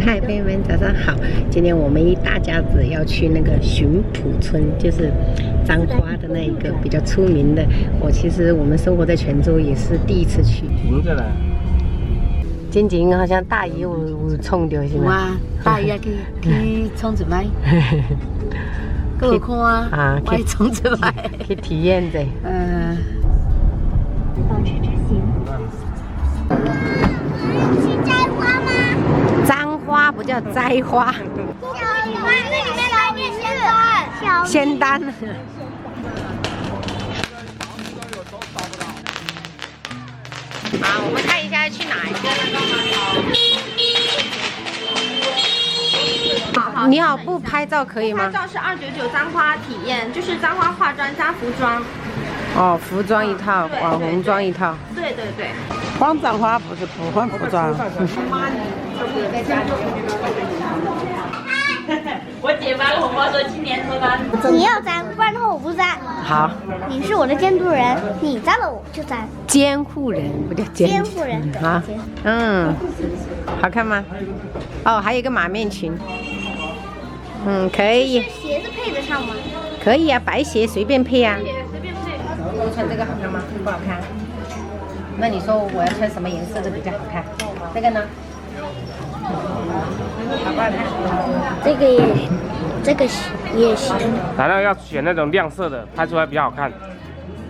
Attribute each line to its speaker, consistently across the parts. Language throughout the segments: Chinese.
Speaker 1: 嗨，朋友们，早上好！今天我们一大家子要去那个寻浦村，就是彰化的那一个比较出名的。其实我们生活在泉州，也是第一次去。
Speaker 2: 停着了。
Speaker 1: 静静好像大鱼有冲掉是吗？
Speaker 3: 哇，大鱼也去冲一摆，各看啊，我冲一摆，
Speaker 1: 去体验者。簪花不叫摘花，
Speaker 4: 那里面来面
Speaker 1: 仙丹。好，我们看一下要去哪一个。好，你好，不拍照可以吗？
Speaker 4: 拍照是299簪花体验，就是簪花化妆加服装。
Speaker 1: 哦，服装一套，网红装一套。
Speaker 4: 对对对。
Speaker 3: 换簪花不是不换服装。
Speaker 5: 我姐发了红包说今年脱单。
Speaker 4: 你要簪，不然的话我不簪。
Speaker 1: 好。
Speaker 4: 你是我的监督人，你簪了我就簪。
Speaker 1: 监护人不叫
Speaker 4: 监护人。
Speaker 1: 好。好看吗？哦，还有一个马面裙。可以。
Speaker 4: 鞋子配得上吗？
Speaker 1: 可以啊，白鞋随便配啊。
Speaker 4: 随便配。
Speaker 1: 我穿这个好看吗？不好看。那你说我要穿什么颜色的比较好看？这个呢？好不好看？
Speaker 4: 这个也行。
Speaker 2: 材料要选那种亮色的，拍出来比较好看。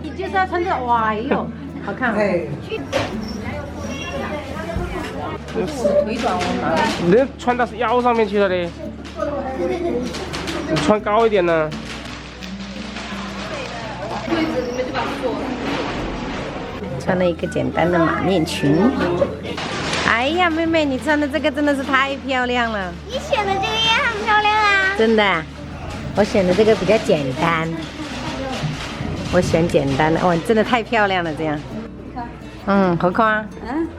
Speaker 1: 你就是要穿这个，哇哟，好看。腿短我拿。
Speaker 2: 你这穿到腰上面去了嘞，你穿高一点呢。
Speaker 1: 穿了一个简单的马面裙。哎呀，妹妹，你穿的这个真的是太漂亮了。
Speaker 4: 你选的这个也很漂亮啊。
Speaker 1: 真的，我选的这个比较简单。我选简单的，真的太漂亮了，这样。好看啊。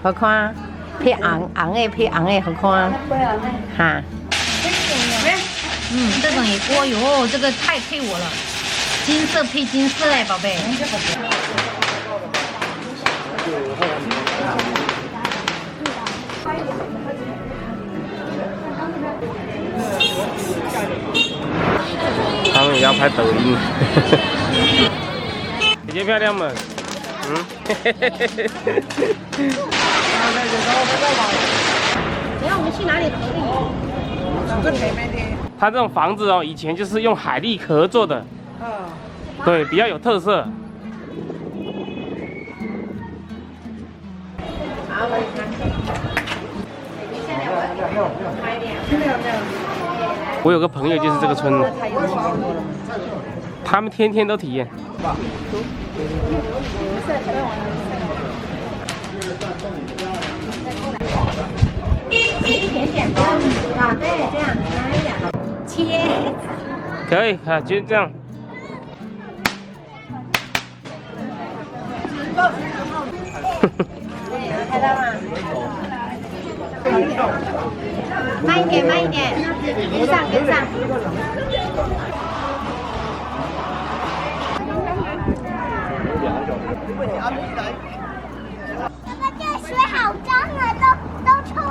Speaker 1: 好看啊。配昂的，配昂的，好看啊。哈。
Speaker 5: 这种也多哟，这个太配我了，金色配金色哎，宝贝。
Speaker 2: 他们也要拍抖音。姐姐漂亮吗？
Speaker 1: 等下我们去哪里合个影？
Speaker 2: 它这种房子以前就是用海蛎壳做的。对，比较有特色。
Speaker 1: 好，我
Speaker 2: 我有个朋友就是这个村的，他们天天都体验。
Speaker 1: 一点点的啊，对，这样，哎呀，切，
Speaker 2: 可以啊，就这样。
Speaker 1: 看到吗？慢一点，慢一点，跟上，跟上。
Speaker 4: 这个水好脏啊，都臭了。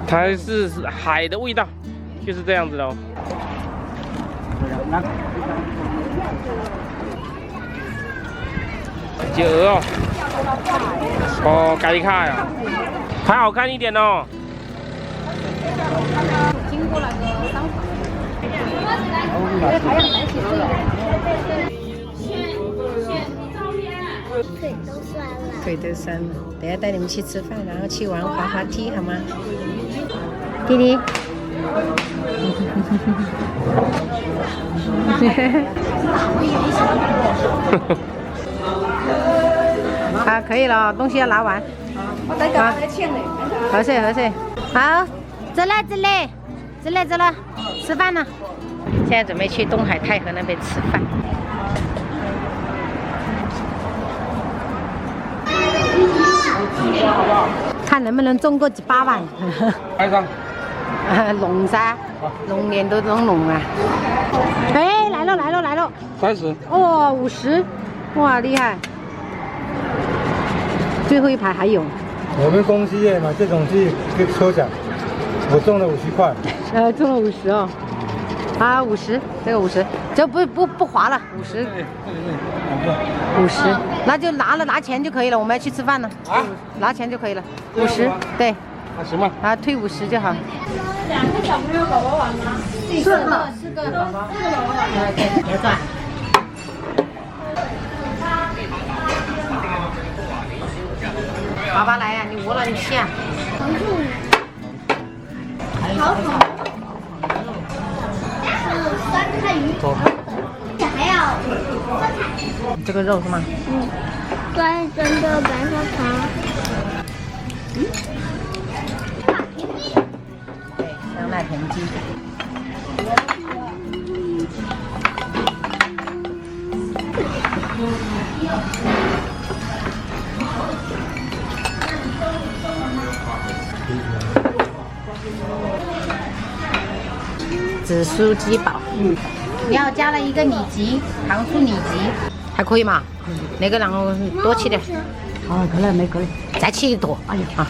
Speaker 2: 它是海的味道，就是这样子的哦。九哦，改卡呀，拍好看一点哦。
Speaker 1: 经过那个商场。
Speaker 4: 腿都酸了。
Speaker 1: 腿都酸了，等下带你们去吃饭，然后去玩滑滑梯，好吗？弟弟。好，可以了，东西要拿完。好，合适合适。好，走了，吃饭了。现在准备去东海太河那边吃饭。看能不能中个几8万。
Speaker 2: 拍上。
Speaker 1: 龙噻，龙年都中龙啊！哎，来了
Speaker 2: 30。
Speaker 1: 哦，50，哇，厉害！最后一排还有。
Speaker 6: 我们公司也买这种去抽奖。我中了50块。
Speaker 1: 中了50哦。啊，50，这个50，这不划了，50，那就拿钱就可以了，我们要去吃饭了。啊，拿钱就可以了，50，对。
Speaker 2: 那行吧。
Speaker 1: 啊，退50就好。
Speaker 4: 2个小朋友宝宝玩吗？4个宝宝玩。
Speaker 1: 对，别转。爸爸来呀，你饿了你吃啊。
Speaker 4: 好烤。酸菜鱼。还要
Speaker 1: 这个肉是吗？
Speaker 4: 酸的白砂糖。
Speaker 1: 对，香辣田鸡。紫苏鸡煲，你要加了一个里脊，糖醋里脊，还可以嘛？那个让我多吃点。
Speaker 3: 哦，够了没够了？
Speaker 1: 再吃一坨。哎呀，啊，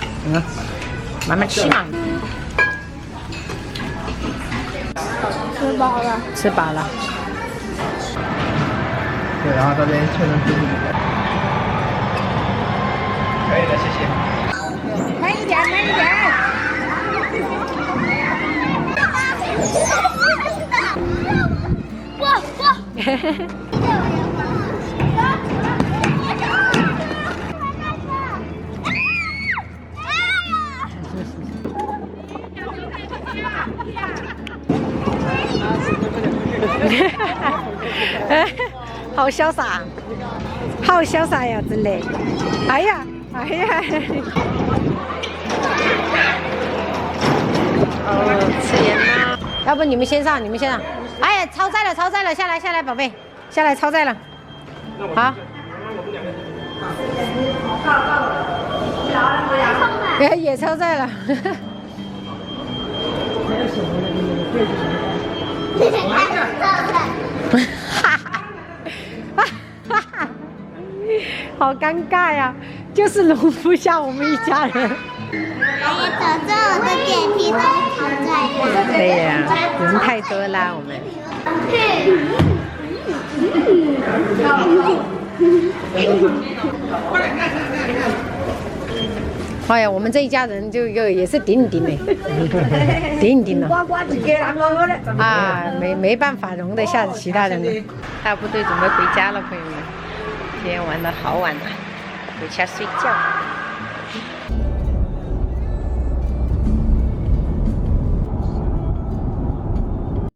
Speaker 1: 慢慢吃嘛。
Speaker 4: 吃饱了。
Speaker 1: 吃饱了。
Speaker 6: 对，然后这边确认支付。可以的，谢谢。
Speaker 4: 慢一点，慢一点。哇！
Speaker 1: 好潇洒，好潇洒呀，真的。哎呀，吃盐吗？要不你们先上，哎呀，超载了，下来，宝贝，下来，超载了。好。也超载了。好尴尬呀，就是容不下我们一家人。
Speaker 4: 早知道我的脸皮都超载了。
Speaker 1: 对呀，人太多啦，我们。哎呀，我们这一家人就也是顶的，顶了。啊，没办法容得下其他人了。大部队准备回家了，朋友们，今天玩的好晚了，回家睡觉。